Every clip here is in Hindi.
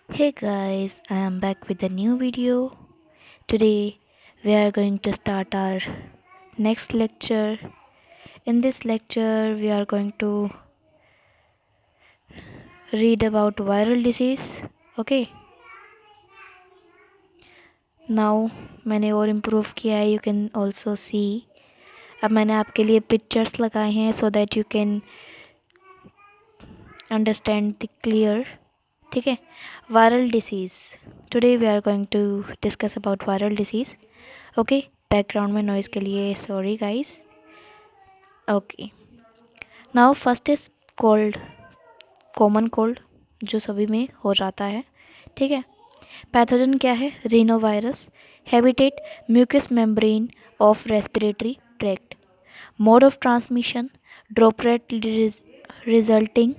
Hey guys, I am back with a new video. Today we are going to start our next lecture. In this lecture, we are going to read about viral disease. Okay, now मैंने और इम्प्रूव किया है. You can also see. अब मैंने आपके लिए पिक्चर्स लगाए हैं so that you can understand the clear. ठीक है. Viral disease. Today we are going to discuss about viral disease. Okay, background में नॉइज़ के लिए sorry guys. Okay, now first is cold. Common cold जो सभी में हो जाता है. ठीक है. पैथोजन क्या है? Rhinovirus. Habitat mucous membrane of respiratory tract. Mode of transmission droplet resulting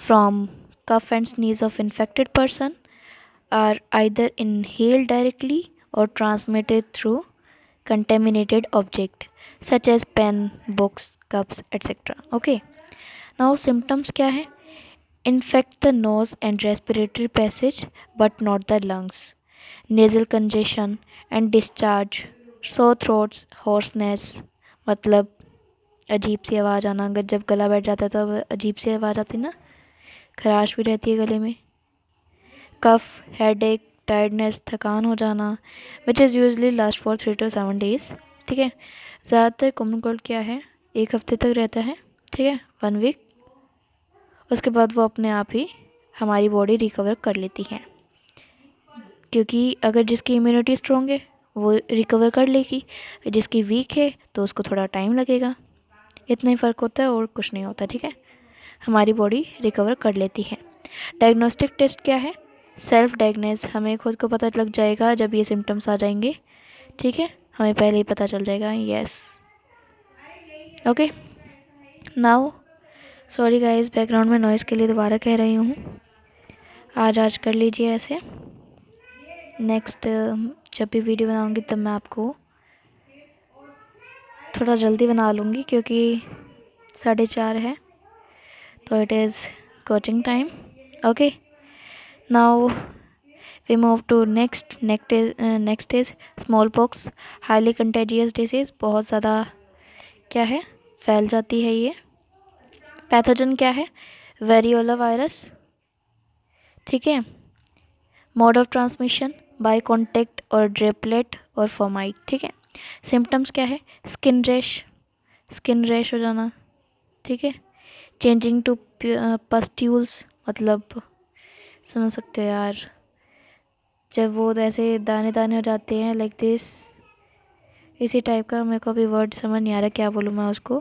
from cough and sneeze of infected person are either inhaled directly or transmitted through contaminated object such as pen, books, cups, etc. Okay. Now symptoms क्या है? Infect the nose and respiratory passage but not the lungs. Nasal congestion and discharge. Sore throats, hoarseness मतलब अजीब सी आवाज़ आना. अगर जब गला बैठ जाता है तो अजीब सी आवाज़ आती है ना, खराश भी रहती है गले में. कफ, हेडेक, टायर्डनेस, थकान हो जाना which is usually last for 3 to 7 days. ठीक है. ज़्यादातर कॉमन कोल्ड क्या है? 1 हफ्ते तक रहता है. ठीक है, 1 week. उसके बाद वो अपने आप ही हमारी बॉडी रिकवर कर लेती है, क्योंकि अगर जिसकी इम्यूनिटी स्ट्रॉन्ग है वो रिकवर कर लेगी, जिसकी वीक है तो उसको थोड़ा टाइम लगेगा. इतना ही फ़र्क होता है और कुछ नहीं होता. ठीक है, हमारी बॉडी रिकवर कर लेती है. डायग्नोस्टिक टेस्ट क्या है? Self diagnose. हमें खुद को पता लग जाएगा जब ये सिम्टम्स आ जाएंगे. ठीक है, हमें पहले ही पता चल जाएगा. Yes. Okay. Now sorry guys, background में नॉइज़ के लिए दोबारा कह रही हूँ. आज कर लीजिए ऐसे. नेक्स्ट जब भी वीडियो बनाऊँगी तब मैं आपको थोड़ा जल्दी बना लूँगी, क्योंकि 4:30 है तो it is coaching time. Okay. Now we move to next is smallpox. Highly contagious disease. बहुत ज़्यादा क्या है, फैल जाती है ये. पैथोजन क्या है? Variola virus. ठीक है. Mode of transmission by contact और ड्रेपलेट और फॉर्माइट. ठीक है. सिम्टम्स क्या है? स्किन रैश हो जाना. ठीक है. चेंजिंग टू पस्ट्यूल्स मतलब समझ सकते हो यार, जब वो ऐसे दाने दाने हो जाते हैं लाइक दिस, इसी टाइप का. मेरे को अभी वर्ड समझ नहीं आ रहा क्या बोलूँ मैं उसको.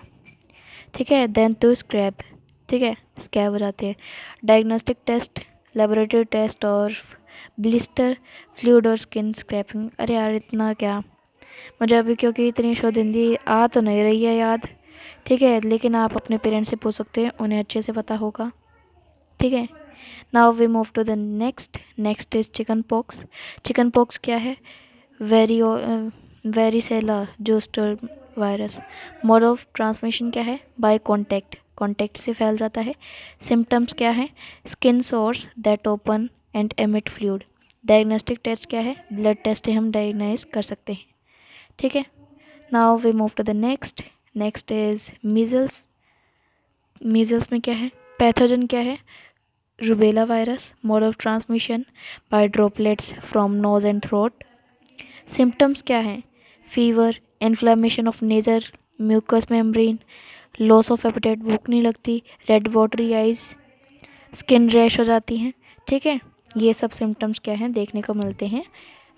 ठीक है. Then to scab. ठीक है, स्क्रैब हो जाते हैं. डायग्नोस्टिक टेस्ट लेबोरेटरी टेस्ट और ब्लिस्टर फ्लूइड और स्किन स्क्रैपिंग. अरे यार इतना क्या, मुझे अभी क्योंकि इतनी शुद्ध हिंदी आ तो नहीं रही है याद. ठीक है, लेकिन आप अपने पेरेंट्स से पूछ सकते हैं, उन्हें अच्छे से पता होगा. ठीक है. Now we move to the next is chicken pox. Chicken pox क्या है? वेरियो varicella zoster virus. Mode of transmission क्या है? बाय कॉन्टैक्ट से फैल जाता है. सिम्टम्स क्या है? Skin sores that open and emit fluid. Diagnostic test क्या है? ब्लड टेस्ट से हम डायग्नाइज कर सकते हैं. ठीक है. Now we move to the next is measles. Measles में क्या है? पैथोजन क्या है? Rubella virus. Mode of transmission by droplets from nose and throat. Symptoms क्या हैं? Fever, inflammation of nasal mucous membrane, loss of appetite, भूख नहीं लगती, red watery eyes, skin rash हो जाती हैं. ठीक है, ये सब सिम्टम्स क्या हैं देखने को मिलते हैं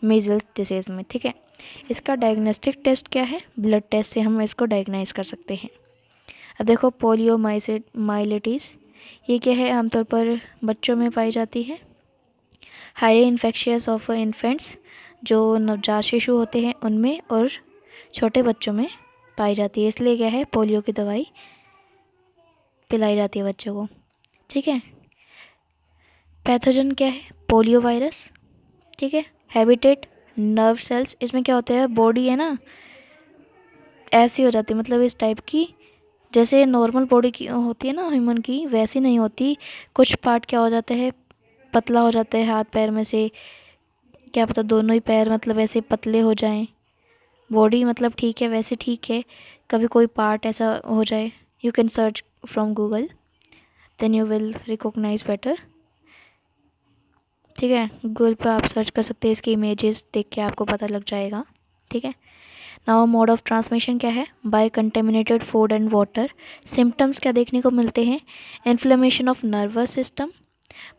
मीजल्स डिसीज़ में. ठीक है. इसका डायग्नोस्टिक टेस्ट क्या है? ब्लड टेस्ट से हम इसको डायग्नाइज कर सकते हैं. अब देखो पोलियोमाइलिटिस. ये क्या है? आमतौर पर बच्चों में पाई जाती है. हाईली इन्फेक्शियस ऑफ इन्फेंट्स, जो नवजात शिशु होते हैं उनमें और छोटे बच्चों में पाई जाती है. इसलिए क्या है, पोलियो की दवाई पिलाई जाती है बच्चों को. ठीक है. पैथोजन क्या है? Polio virus. ठीक है. Habitat nerve cells. इसमें क्या होता है, बॉडी है ना ऐसी हो जाती है, मतलब इस टाइप की, जैसे नॉर्मल बॉडी की होती है ना ह्यूमन की, वैसी नहीं होती. कुछ पार्ट क्या हो जाता है, पतला हो जाता है हाथ पैर में से, क्या पता दोनों ही पैर मतलब ऐसे पतले हो जाएं, बॉडी मतलब ठीक है वैसे ठीक है, कभी कोई पार्ट ऐसा हो जाए, you can search from Google, then you will recognize better. ठीक है, गूगल पे आप सर्च कर सकते हैं, इसकी इमेजेस देख के आपको पता लग जाएगा। ठीक है, नाउ मोड ऑफ ट्रांसमिशन क्या है, by contaminated food and water. Symptoms क्या देखने को मिलते हैं, inflammation of nervous system,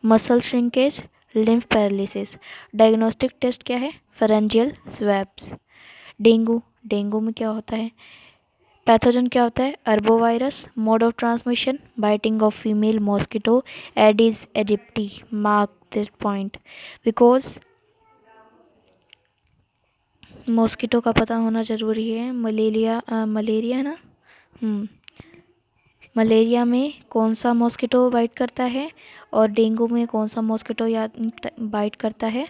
muscle shrinkage, lymph paralysis. Diagnostic test क्या है, फेरेंजियल स्वैब्स। डेंगू, डेंगू में क्या होता है, पैथोजन क्या होता है, arbovirus. Mode of transmission, biting of female mosquito, Aedes aegypti. Mark this point because mosquito का पता होना ज़रूरी है। मलेरिया है ना, मलेरिया में कौन सा मॉस्किटो बाइट करता है और डेंगू में कौन सा मॉस्किटो बाइट करता है,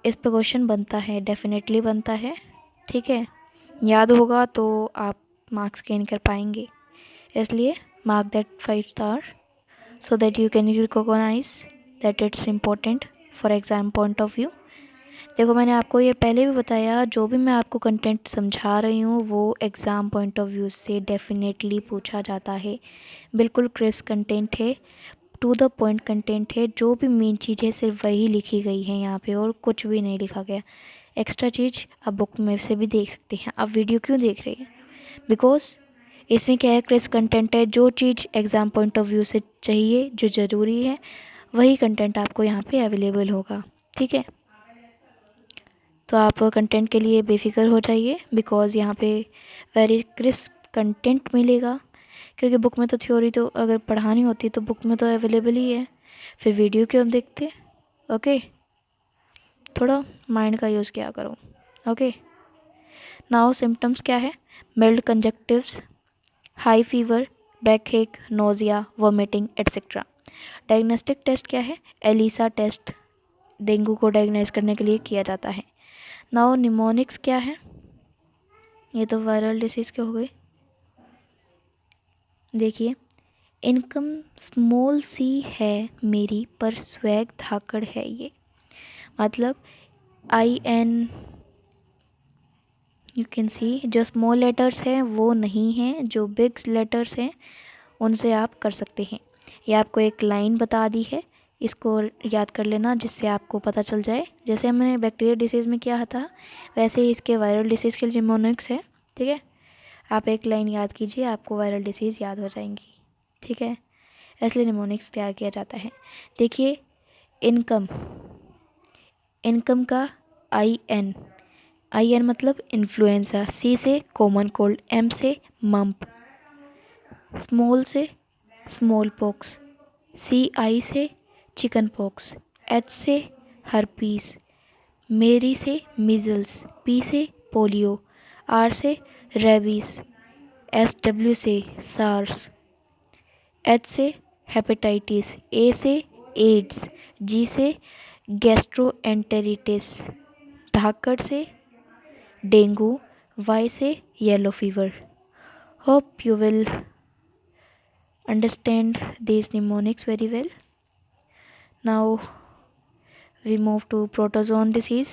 इस पे क्वेश्चन बनता है, डेफिनेटली बनता है। ठीक है, याद होगा तो आप मार्क्स गेन कर पाएंगे, इसलिए mark that 5 star so that you can recognize that it's important for exam point of view। देखो मैंने आपको ये पहले भी बताया, जो भी मैं आपको कंटेंट समझा रही हूँ वो एग्ज़ाम पॉइंट ऑफ व्यू से डेफिनेटली पूछा जाता है। बिल्कुल क्रिस्प कंटेंट है, टू द पॉइंट कंटेंट है, जो भी मेन चीज़ है सिर्फ वही लिखी गई है यहाँ पे, और कुछ भी नहीं लिखा गया। एक्स्ट्रा चीज़ आप बुक में से भी देख सकते हैं। आप वीडियो क्यों देख रहे हैं, बिकॉज इसमें क्या है, क्रिस्प कंटेंट है, जो चीज़ एग्ज़ाम पॉइंट ऑफ व्यू से चाहिए, जो ज़रूरी है, वही कंटेंट आपको यहाँ पे अवेलेबल होगा। ठीक है, तो आप कंटेंट के लिए बेफिक्र हो जाइए, बिकॉज़ यहाँ पे वेरी क्रिस्प कंटेंट मिलेगा। क्योंकि बुक में तो थ्योरी तो अगर पढ़ानी होती तो बुक में तो अवेलेबल ही है, फिर वीडियो क्यों देखते। ओके, थोड़ा माइंड का यूज़ किया करो। ओके, नाउ सिम्टम्स क्या है, mild conjunctivitis, high fever, back ache, nausea, vomiting etcetera. Diagnostic test क्या है, एलिसा टेस्ट डेंगू को डायग्नोज करने के लिए किया जाता है। नाउ निमोनिक्स क्या है, ये तो वायरल डिसीज़ के हो गई। देखिए, इनकम स्मॉल सी है मेरी पर स्वैग धाकड़ है ये, मतलब IN यू कैन सी, जो स्मॉल लेटर्स हैं वो नहीं हैं, जो बिग लेटर्स हैं उनसे आप कर सकते हैं। ये आपको एक लाइन बता दी है, इसको याद कर लेना जिससे आपको पता चल जाए। जैसे हमने बैक्टीरियल डिसीज़ में किया था वैसे ही इसके वायरल डिसीज़ के लिए निमोनिक्स है। ठीक है, आप एक लाइन याद कीजिए, आपको वायरल डिसीज़ याद हो जाएंगी। ठीक है, इसलिए निमोनिक्स तैयार किया जाता है। देखिए, इनकम, इनकम का IN मतलब इन्फ्लुएंजा, C से कॉमन कोल्ड, M से मम्प, स्मॉल से स्मॉल पॉक्स, CI से चिकन पॉक्स, H से हर्पीस, मेरी से मीज़ल्स, P से पोलियो, R से रेबीज, SW से सार्स, H से हेपेटाइटिस, A से एड्स, G से गैस्ट्रोएंटेरिटिस, धाकड़ से डेंगू, Y से yellow fever. Hope you will understand these mnemonics very well. Now we move to protozoan disease।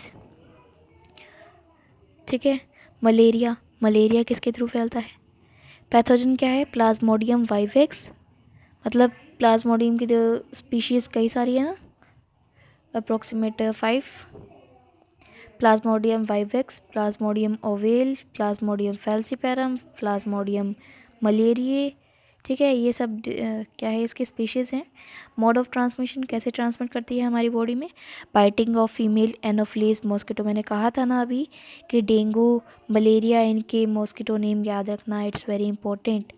ठीक है, मलेरिया, मलेरिया किसके थ्रू फैलता है, पैथोजन क्या है, प्लाज्मोडियम वाइवेक्स, मतलब प्लाज्मोडियम की स्पीशीज़ कई सारी है ना, approximate 5, plasmodium vivax, plasmodium ovale, plasmodium falciparum, plasmodium malariae. ठीक है, ये सब क्या है, इसके स्पीशीज़ हैं। मोड ऑफ ट्रांसमिशन, कैसे ट्रांसमिट करती है हमारी बॉडी में, biting of female anopheles mosquito. मैंने कहा था ना अभी कि डेंगू मलेरिया इनके मॉस्किटो नेम याद रखना, it's very important.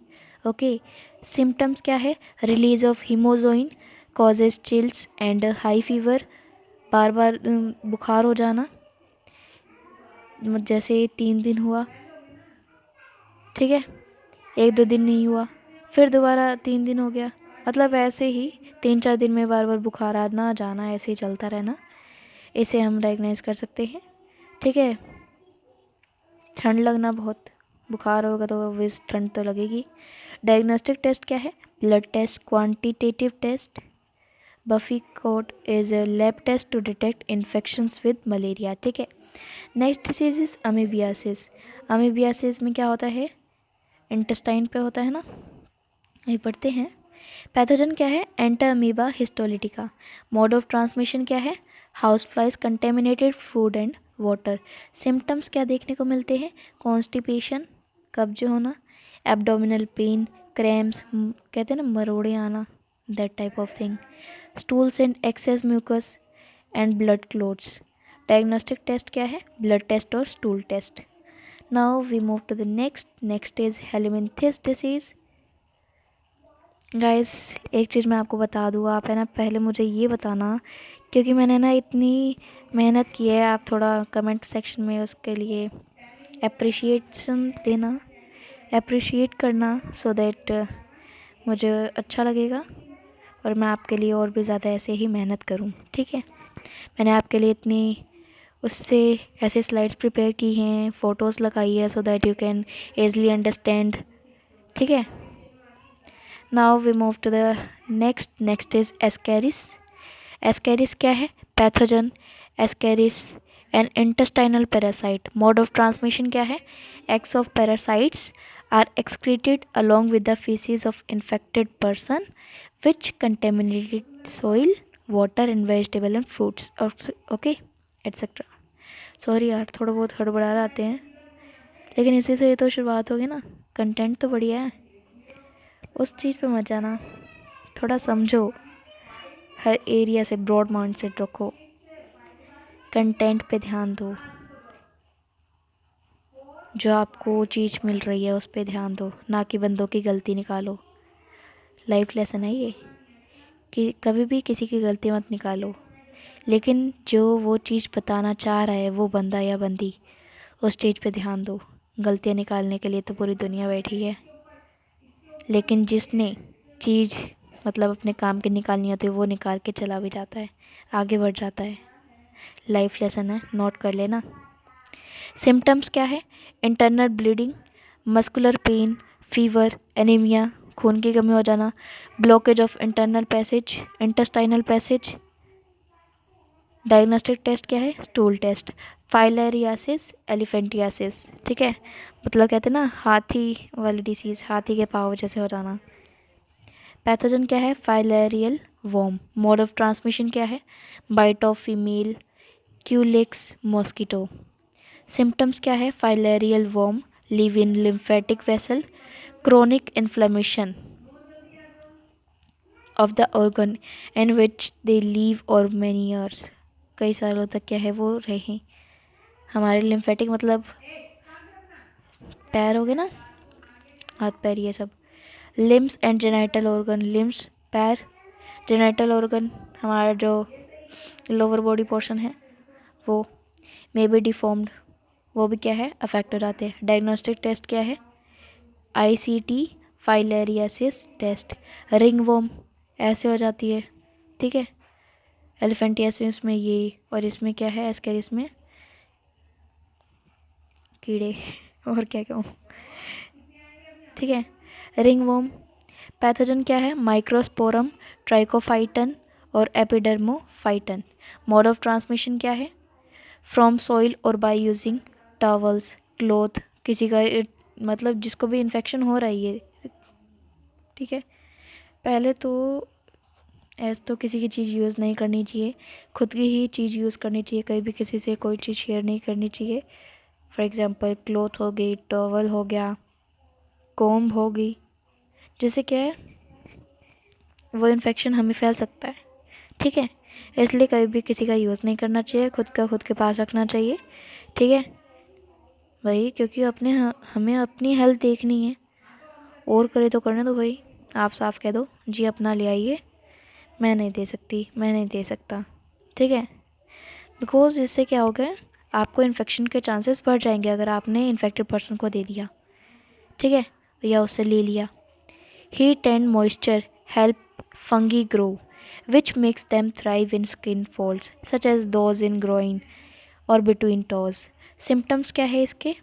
Okay, symptoms क्या है, release of hemozoin causes chills and high fever, बार बार बुखार हो जाना, जैसे 3 दिन हुआ, ठीक है, 1-2 दिन नहीं हुआ, फिर दोबारा 3 दिन हो गया, मतलब ऐसे ही 3-4 दिन में बार बार बुखार आना जाना, ऐसे ही चलता रहना, इसे हम डायग्नोज कर सकते हैं। ठीक है, ठंड लगना, बहुत बुखार होगा तो विस ठंड तो लगेगी। डायग्नोस्टिक टेस्ट क्या है, blood test, quantitative test, buffy coat is a lab test to detect infections with malaria. ठीक है। Next disease is amoebiasis. Amoebiasis में क्या होता है, इंटेस्टाइन पे होता है ना, ये पढ़ते हैं। पैथोजन क्या है, enter amoeba histolytica. Mode of transmission क्या है, house flies, contaminated food and water. Symptoms क्या देखने को मिलते हैं, कॉन्स्टिपेशन, कब्ज होना, एब्डोमिनल पेन, क्रैम्स, कहते हैं ना मरोड़े आना, that type of thing, stools and excess mucus and blood clots. Diagnostic test क्या है, ब्लड टेस्ट और stool test. Now we move to the next is helminthic disease. Guys एक चीज़ मैं आपको बता दूँ, आप है ना पहले मुझे ये बताना, क्योंकि मैंने ना इतनी मेहनत की है, आप थोड़ा कमेंट सेक्शन में उसके लिए अप्रिशिएशन देना, अप्रिशिएट करना, सो दैट मुझे अच्छा लगेगा और मैं आपके लिए और भी ज़्यादा ऐसे ही मेहनत करूँ। ठीक है। मैंने आपके लिए इतनी उससे ऐसे स्लाइड्स प्रिपेयर की हैं, फ़ोटोज़ लगाई है, so that you can easily understand. ठीक है। Now we move to the next is ascaris. Ascaris क्या है, pathogen, ascaris an intestinal parasite. Mode of transmission क्या है, eggs of parasites are excreted along with the feces of infected person which contaminated soil, water and vegetable and fruits, okay, etc. Sorry यार थोड़ा बहुत हड़बड़ा आते हैं, लेकिन इसी से तो शुरुआत होगी ना, कंटेंट तो बढ़िया है, उस चीज़ पे मत जाना, थोड़ा समझो, हर एरिया से ब्रॉड माइंडसेट रखो, कंटेंट पे ध्यान दो, जो आपको चीज़ मिल रही है उस पे ध्यान दो, ना कि बंदों की गलती निकालो। लाइफ लेसन है ये कि कभी भी किसी की गलती मत निकालो, लेकिन जो वो चीज़ बताना चाह रहा है वो बंदा या बंदी, उस चीज़ पे ध्यान दो। गलतियाँ निकालने के लिए तो पूरी दुनिया बैठी है, लेकिन जिसने चीज़ मतलब अपने काम की निकालनी होती है वो निकाल के चला भी जाता है, आगे बढ़ जाता है। लाइफ लेसन है, नोट कर लेना। सिम्टम्स क्या है, internal bleeding, muscular pain, fever, anaemia, खून की कमी हो जाना, blockage of internal passage, intestinal passage. Diagnostic test क्या है, स्टूल टेस्ट, फाइलेरियासिस, एलिफेंटियासिस। ठीक है, मतलब कहते हैं ना हाथी वाली डिसीज़, हाथी के पाँव जैसे हो जाना। पैथोजन क्या है, filarial worm. Mode of transmission क्या है, bite of female, culex mosquito. Symptoms क्या है, filarial worm, live in lymphatic vessel, chronic inflammation of the organ in which they live और मैनी ईयर्स। कई सालों तक क्या है वो रहे। हमारे लिम्फेटिक मतलब पैर हो गए ना, हाथ पैर ये सब। Limbs and genital organ, limbs पैर, जेनाइटल ऑर्गन हमारा जो लोअर बॉडी पोर्शन है वो मे बी डिफॉर्म्ड, वो भी क्या है अफेक्ट हो जाते हैं। डायग्नोस्टिक टेस्ट क्या है, ICT filariasis test. Ring worm ऐसे हो जाती है। ठीक है, एलिफेंटियासिस में ये, और इसमें क्या है एस्केरिस में कीड़े, और क्या कहूँ। ठीक है, रिंग वॉर्म। पैथोजन क्या है, माइक्रोस्पोरम, ट्राइकोफाइटन और एपिडर्मोफाइटन। मोड ऑफ ट्रांसमिशन क्या है, फ्रॉम सॉइल और बाय यूजिंग टॉवल्स, क्लॉथ, किसी का मतलब जिसको भी इन्फेक्शन हो रही है। ठीक है, पहले तो ऐसे तो किसी की चीज़ यूज़ नहीं करनी चाहिए, खुद की ही चीज़ यूज़ करनी चाहिए, कहीं भी किसी से कोई चीज़ शेयर नहीं करनी चाहिए। फॉर एग्ज़ाम्पल क्लॉथ हो गई, टॉवल हो गया, कॉम्ब हो गई, जिससे क्या है वो इन्फेक्शन हमें फैल सकता है। ठीक है, इसलिए कभी भी किसी का यूज़ नहीं करना चाहिए, खुद का खुद के पास रखना चाहिए। ठीक है भाई, क्योंकि हमें अपनी हेल्थ देखनी है, और करे तो करने दो भाई। आप साफ कह दो जी अपना ले आइए, मैं नहीं दे सकती, मैं नहीं दे सकता। ठीक है, बिकॉज इससे क्या होगा, आपको इन्फेक्शन के चांसेस बढ़ जाएंगे अगर आपने इन्फेक्टेड पर्सन को दे दिया। ठीक है, या उससे ले लिया। Heat and moisture help fungi grow which makes them thrive in skin folds such as those in groin और बिटवीन टोज। सिम्टम्स क्या है इसके,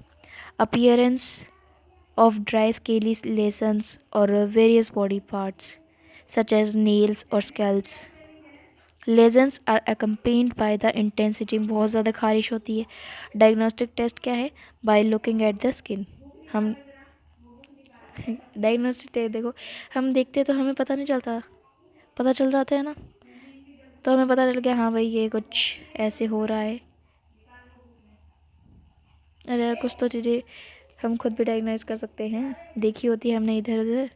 appearance of dry scaly lesions or various body parts such as nails or scalps. Lesions are accompanied by the intensity, बहुत ज़्यादा खारिश होती है। डायग्नोस्टिक टेस्ट क्या है? By looking at the skin. हम डायग्नोस्टिक टेस्ट देखो, हम देखते तो हमें पता नहीं चलता, पता चल जाता है ना, तो हमें पता चल गया हाँ भाई ये कुछ ऐसे हो रहा है। अरे कुछ तो चीज़ें हम खुद भी डायग्नोज कर सकते हैं, देखी होती है हमने इधर उधर,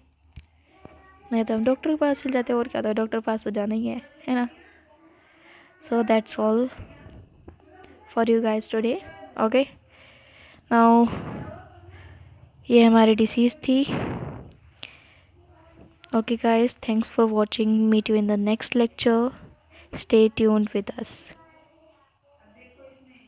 नहीं तो हम डॉक्टर के पास चल जाते हैं, और क्या, तो डॉक्टर के पास तो जाना ही है ना। So that's all for you guys today. Okay, now ये हमारी डिसीज़ थी। Okay guys, thanks for watching. Meet you in the next lecture. Stay tuned with us.